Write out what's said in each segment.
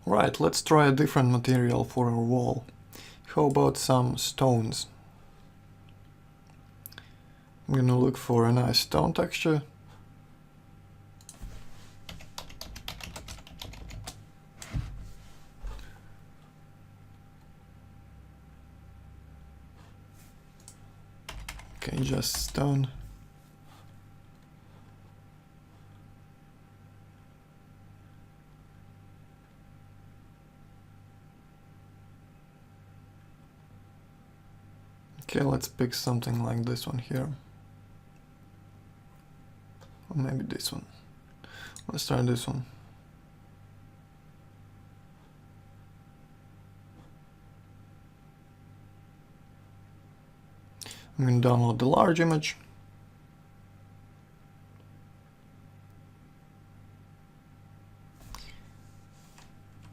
Right, let's try a different material for our wall. How about some stones? I'm gonna look for a nice stone texture. Okay, just stone. Okay, let's pick something like this one here. Or maybe this one. Let's try this one. I'm going to download the large image.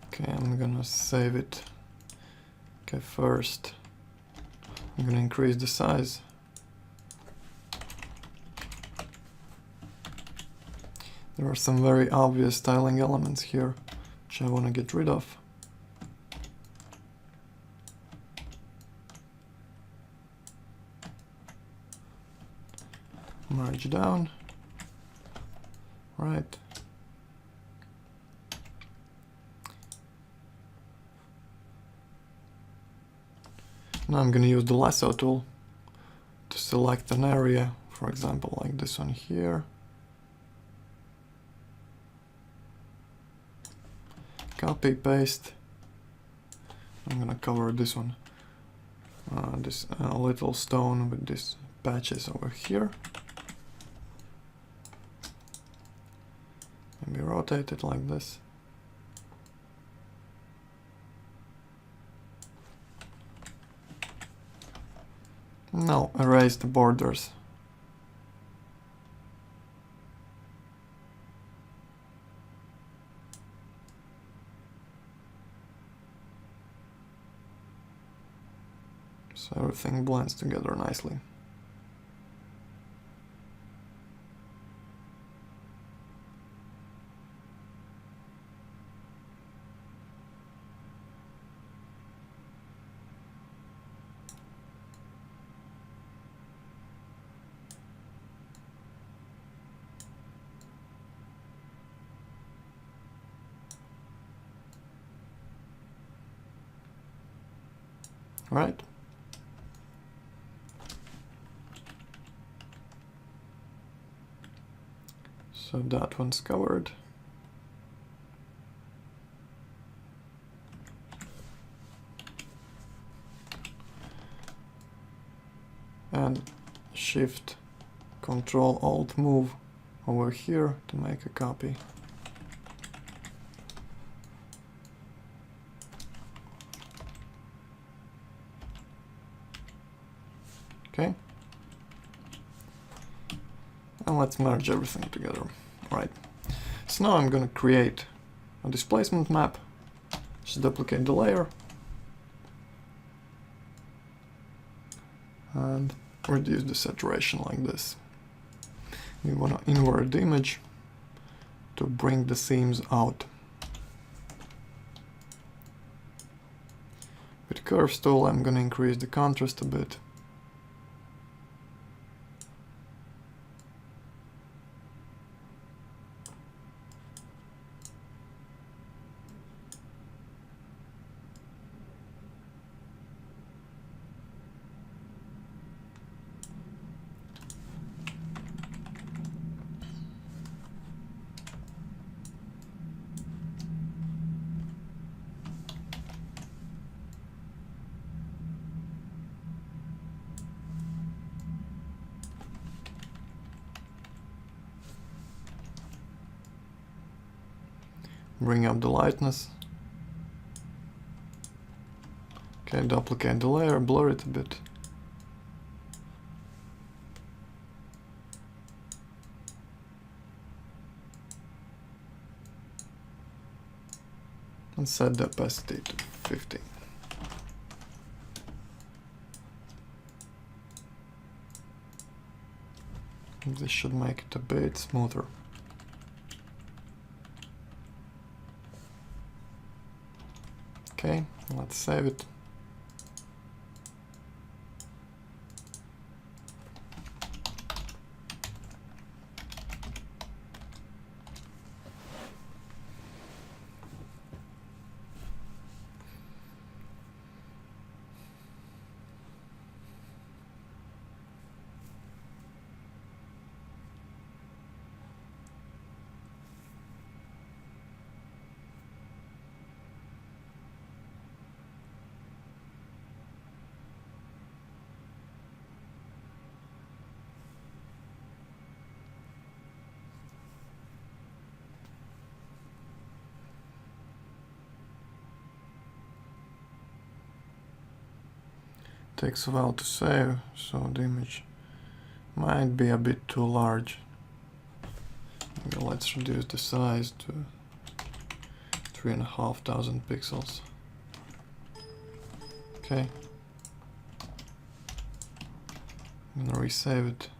Okay, I'm going to save it. Okay, first I'm going to increase the size. There are some very obvious styling elements here, which I want to get rid of. Merge down. Right. Now I'm going to use the lasso tool to select an area, for example, like this one here. Copy, paste. I'm going to cover this one, this little stone with these patches over here. Maybe rotate it like this. Now erase the borders. So everything blends together nicely. Right. So that one's covered. And Shift, Control, Alt, move over here to make a copy. Okay. And let's merge everything together. Right. So now I'm going to create a displacement map. Just duplicate the layer. And reduce the saturation like this. We want to invert the image to bring the seams out. With Curves tool, I'm going to increase the contrast a bit. Bring up the lightness. Okay, duplicate the layer, blur it a bit. And set the opacity to 50. This should make it a bit smoother. Okay, let's save it. Takes a while to save, so the image might be a bit too large. Maybe let's reduce the size to 3,500 pixels. Okay. I'm gonna resave it.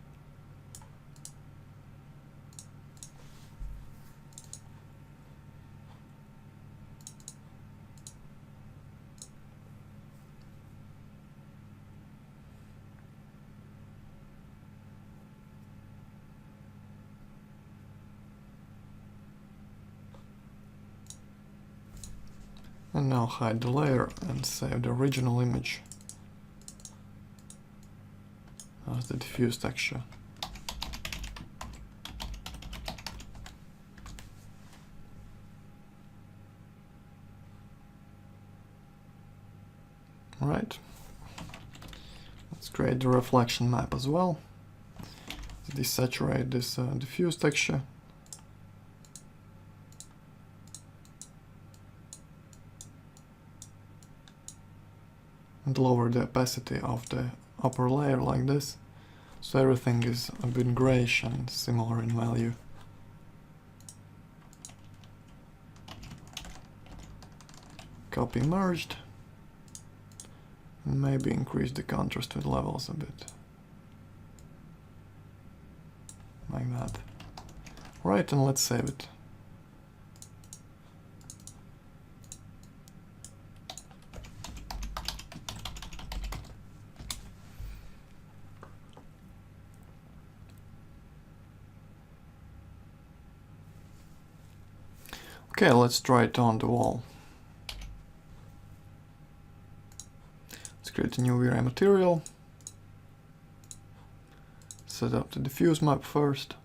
And now hide the layer and save the original image as the diffuse texture. Alright, let's create the reflection map as well. Desaturate this diffuse texture. And lower the opacity of the upper layer like this, so everything is a bit grayish and similar in value. Copy merged, and maybe increase the contrast with levels a bit, like that. Right, and let's save it. Okay, let's try it on the wall. Let's create a new V-Ray material. Set up the diffuse map first.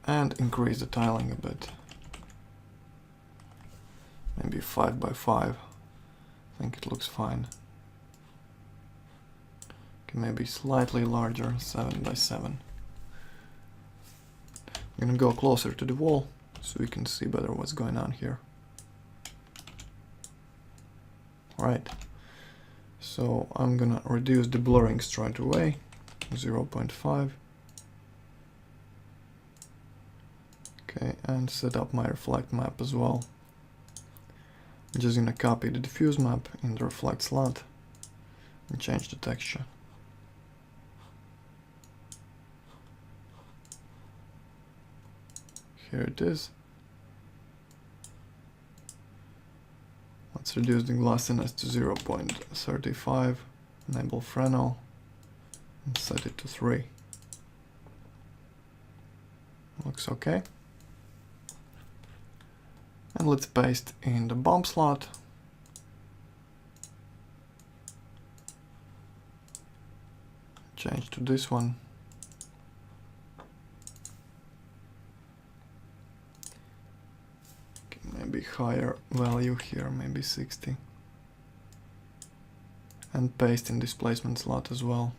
And increase the tiling a bit. Maybe 5 by 5. I think it looks fine. Maybe slightly larger, 7 by 7. I'm gonna go closer to the wall so we can see better what's going on here. Alright, so I'm gonna reduce the blurring straight away, 0.5. Okay, and set up my reflect map as well. I'm just gonna copy the diffuse map in the reflect slot and change the texture. Here it is. Let's reduce the glossiness to 0.35, enable Fresnel, and set it to 3. Looks okay. And let's paste in the bump slot. Change to this one. Maybe higher value here, maybe 60. And paste in displacement slot as well.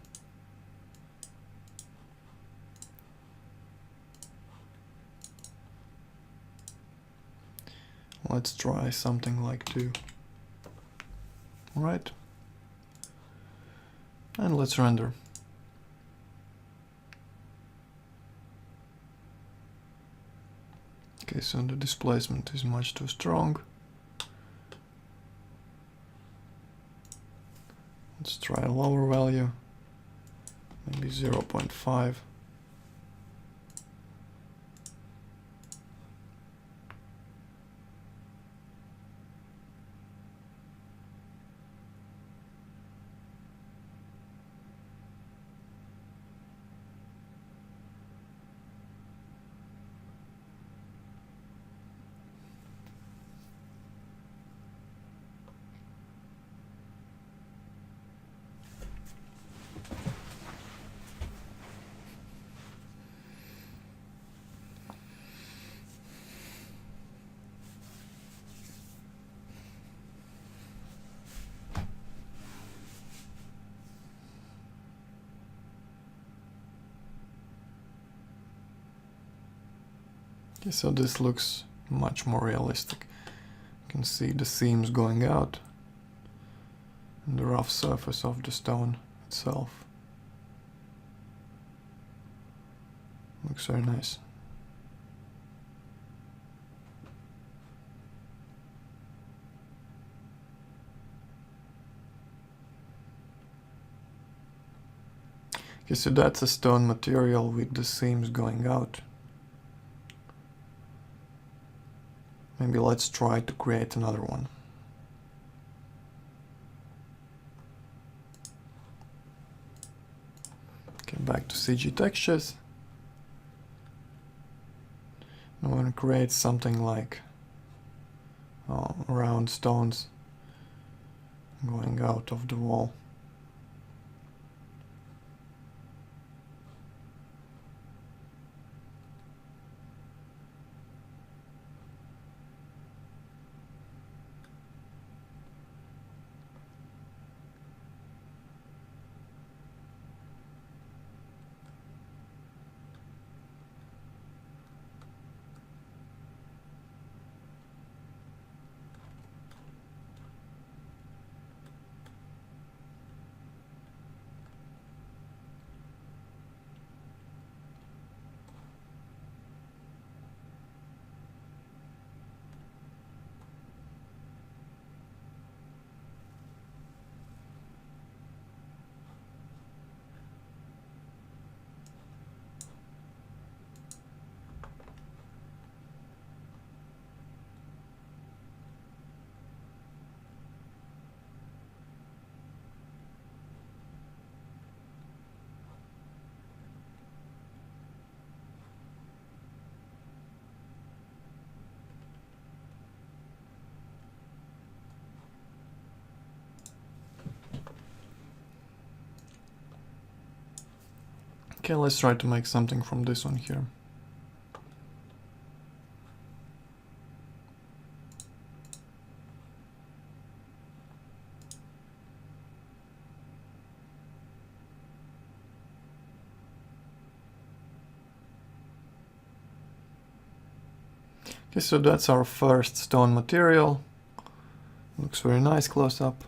Let's try something like 2. Alright. And let's render. Okay, so the displacement is much too strong. Let's try a lower value, maybe 0.5. Okay, so this looks much more realistic. You can see the seams going out and the rough surface of the stone itself. Looks very nice. Okay, so that's a stone material with the seams going out. Maybe let's try to create another one. Okay, back to CG textures. I'm going to create something like round stones going out of the wall. Okay, let's try to make something from this one here. Okay, so that's our first stone material. Looks very nice close up.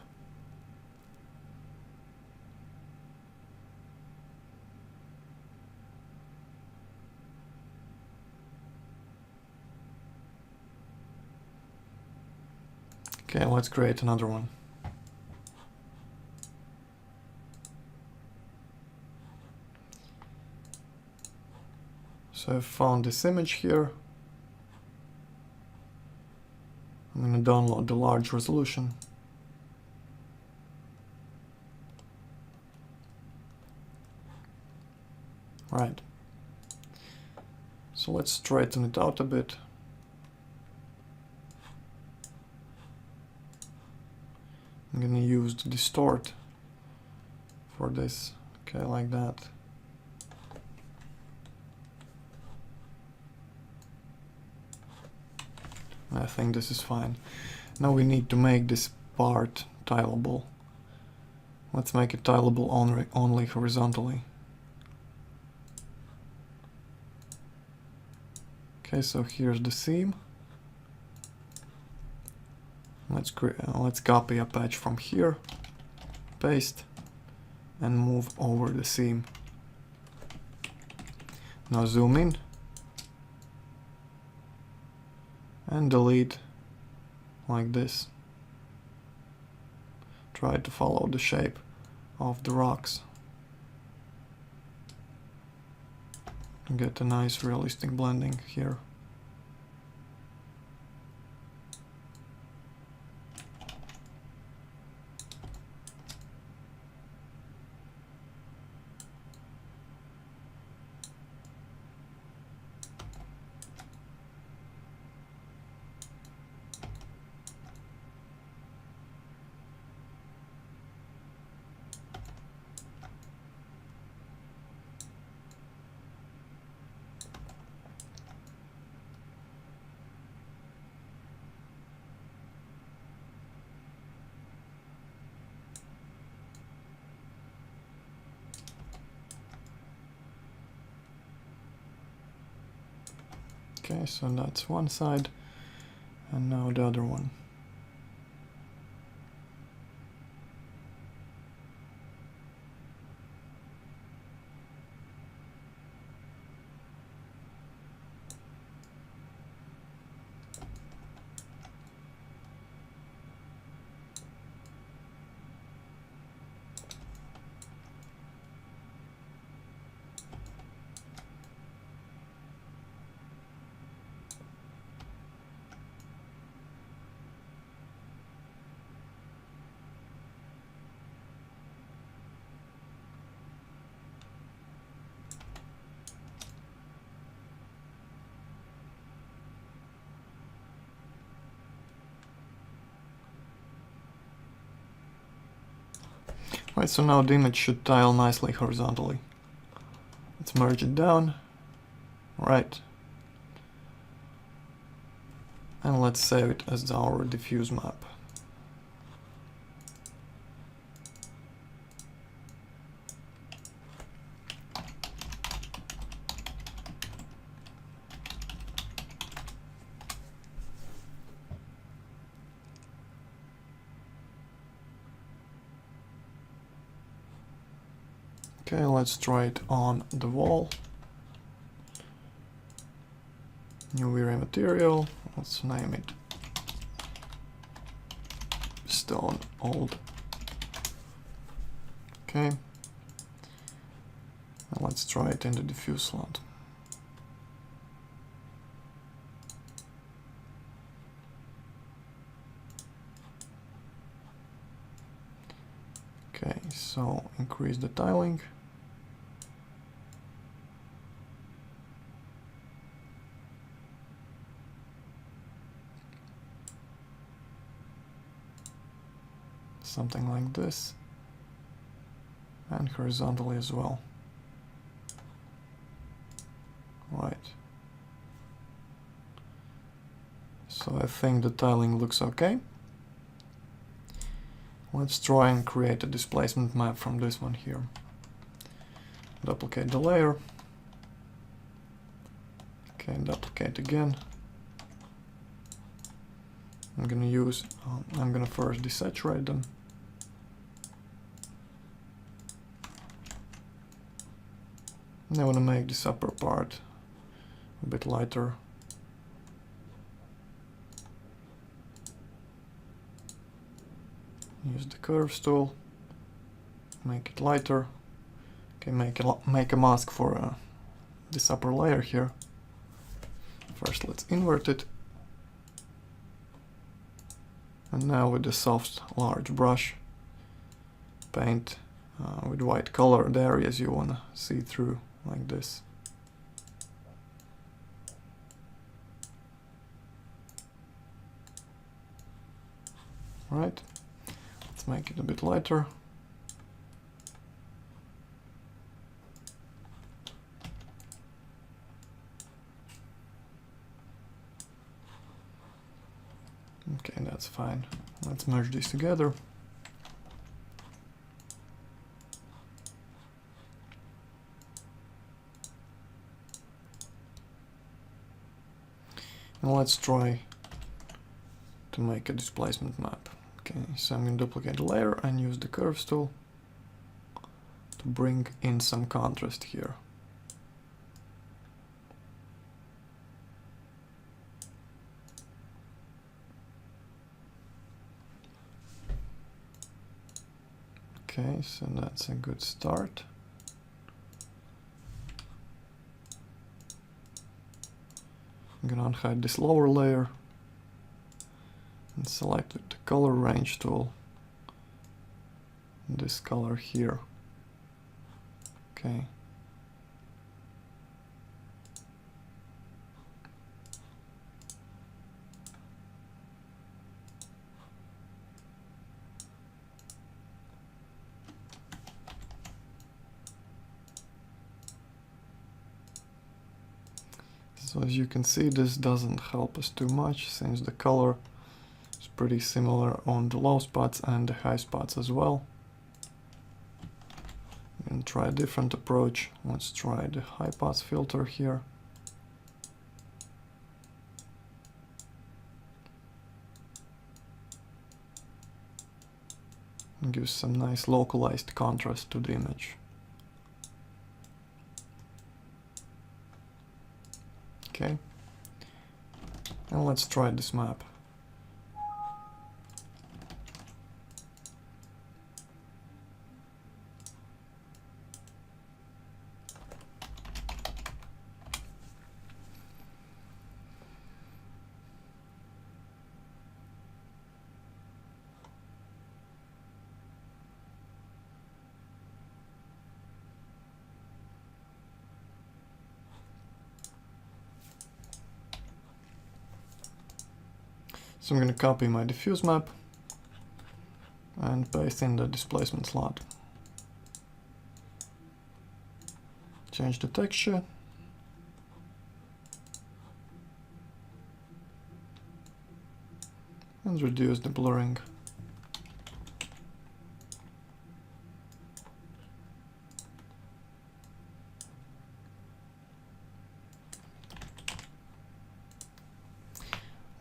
Okay, let's create another one. So I've found this image here. I'm going to download the large resolution. Right. So let's straighten it out a bit. I'm going to use the distort for this. Okay, like that. I think this is fine. Now we need to make this part tileable. Let's make it tileable only horizontally. Okay, so here's the seam. Let's copy a patch from here, paste, and move over the seam. Now zoom in and delete like this. Try to follow the shape of the rocks and get a nice realistic blending here. Okay, so that's one side, and now the other one. Right, so now the image should tile nicely horizontally. Let's merge it down. Right. And let's save it as our diffuse map. Okay, let's try it on the wall. New V-Ray material, let's name it Stone Old. Okay, and let's try it in the diffuse slot. Okay, so increase the tiling. Something like this, and horizontally as well. Right. So I think the tiling looks okay. Let's try and create a displacement map from this one here. Duplicate the layer. Okay, duplicate again. I'm gonna first desaturate them. And I want to make this upper part a bit lighter. Use the curves tool, make it lighter. Okay, make a mask for this upper layer here. First, let's invert it. And now with the soft, large brush, paint with white color the areas you want to see through, like this. Right, let's make it a bit lighter. Okay, that's fine. Let's merge these together. And let's try to make a displacement map. Okay, so I'm going to duplicate the layer and use the curves tool to bring in some contrast here. Okay, so that's a good start. I'm gonna unhide this lower layer and select the color range tool. This color here. Okay. So as you can see, this doesn't help us too much, since the color is pretty similar on the low spots and the high spots as well. I'm going to try a different approach. Let's try the high pass filter here. and gives some nice localized contrast to the image. Okay, and let's try this map. So I'm going to copy my diffuse map and paste in the displacement slot. Change the texture. And reduce the blurring.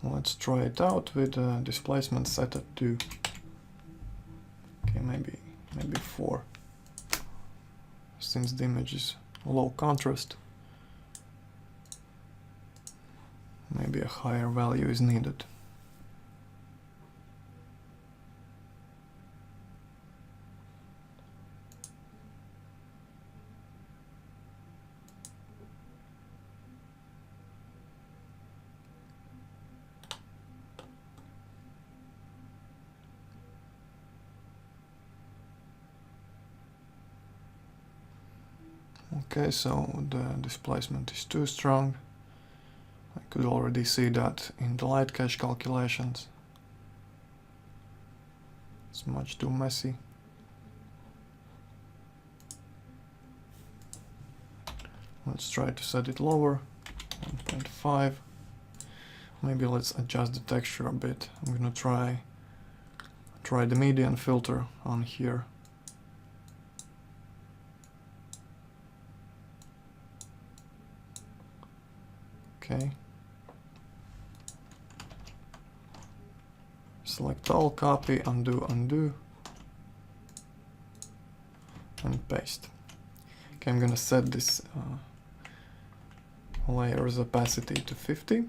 Let's try it out with displacement set at 2. Okay, maybe 4. Since the image is low contrast, maybe a higher value is needed. Okay, so the displacement is too strong. I could already see that in the light cache calculations. It's much too messy. Let's try to set it lower, 1.5. Maybe let's adjust the texture a bit. I'm gonna try the median filter on here. Okay. Select all, copy, undo, undo, and paste. Okay, I'm gonna set this layer's opacity to 50.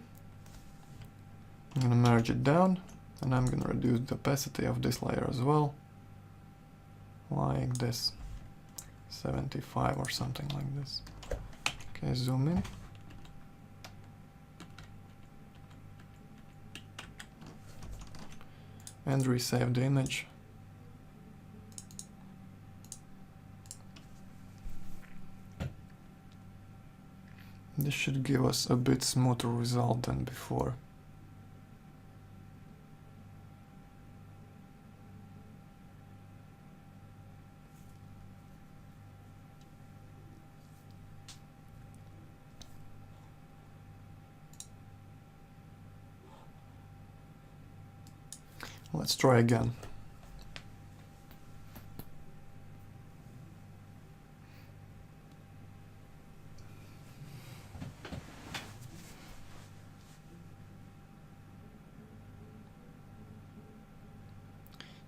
I'm gonna merge it down, and I'm gonna reduce the opacity of this layer as well, like this, 75 or something like this. Okay, zoom in. And resave the image. This should give us a bit smoother result than before. Let's try again.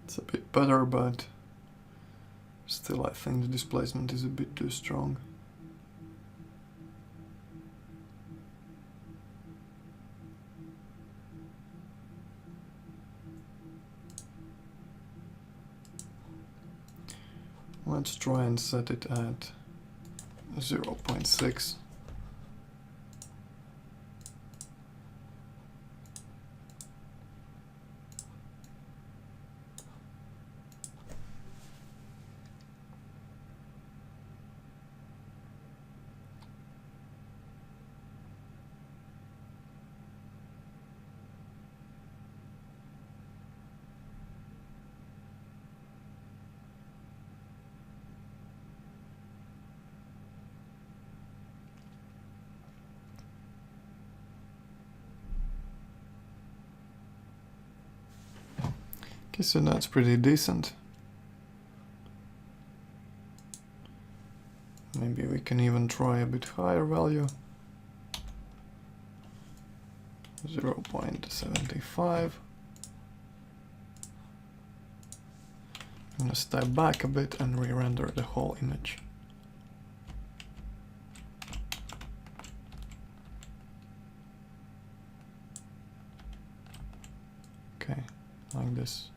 It's a bit better, but still I think the displacement is a bit too strong. Let's try and set it at 0.6. Okay, so that's pretty decent. Maybe we can even try a bit higher value. 0.75. I'm gonna step back a bit and re-render the whole image. Okay, like this.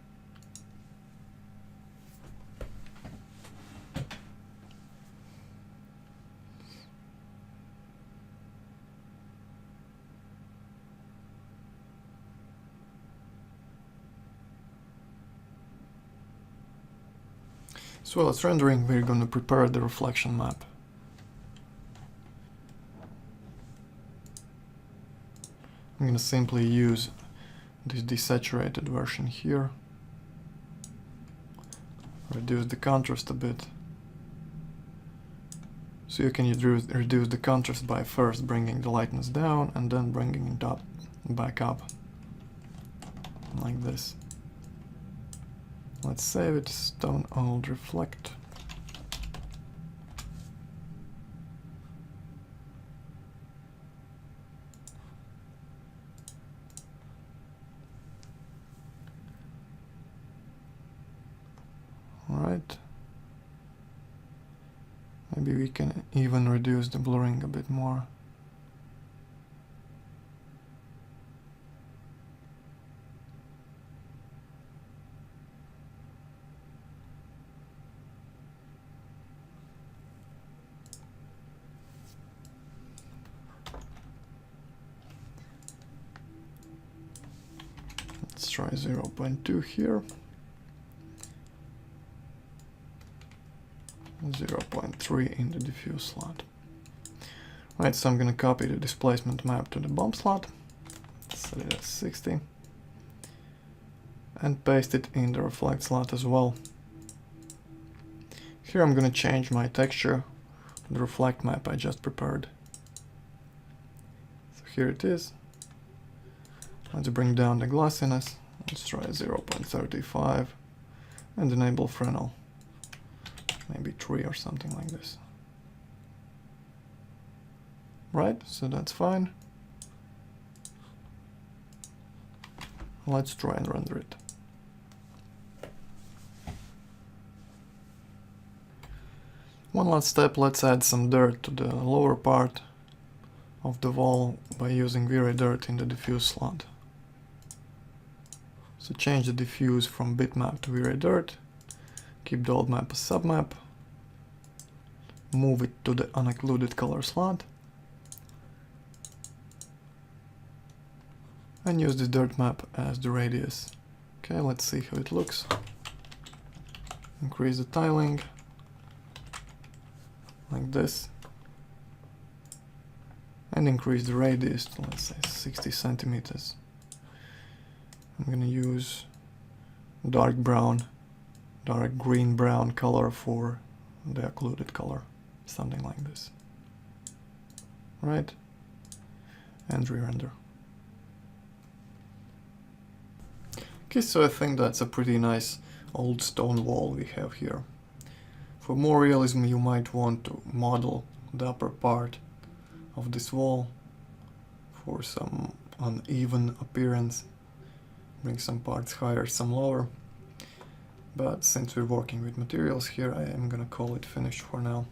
So while it's rendering, we're going to prepare the reflection map. I'm going to simply use this desaturated version here, reduce the contrast a bit. So you can reduce the contrast by first bringing the lightness down and then bringing it up, back up, like this. Let's save it, Stone Old Reflect. Alright. Maybe we can even reduce the blurring a bit more. Let's try 0.2 here. 0.3 in the diffuse slot. Right, so I'm going to copy the displacement map to the bump slot, set it at 60, and paste it in the reflect slot as well. Here I'm going to change my texture to the reflect map I just prepared. So here it is. Let's bring down the glossiness. Let's try 0.35 and enable Fresnel. Maybe 3 or something like this. Right, so that's fine. Let's try and render it. One last step, let's add some dirt to the lower part of the wall by using V-Ray Dirt in the diffuse slot. So change the diffuse from bitmap to V-Ray Dirt, keep the old map as submap, move it to the unoccluded color slot, and use the dirt map as the radius. Okay, let's see how it looks. Increase the tiling, like this, and increase the radius to, let's say, 60 centimeters. I'm gonna use dark green brown color for the occluded color, something like this. Right, and re-render. Okay, so I think that's a pretty nice old stone wall we have here. For more realism, you might want to model the upper part of this wall for some uneven appearance. Bring some parts higher, some lower. But since we're working with materials here, I am gonna call it finished for now.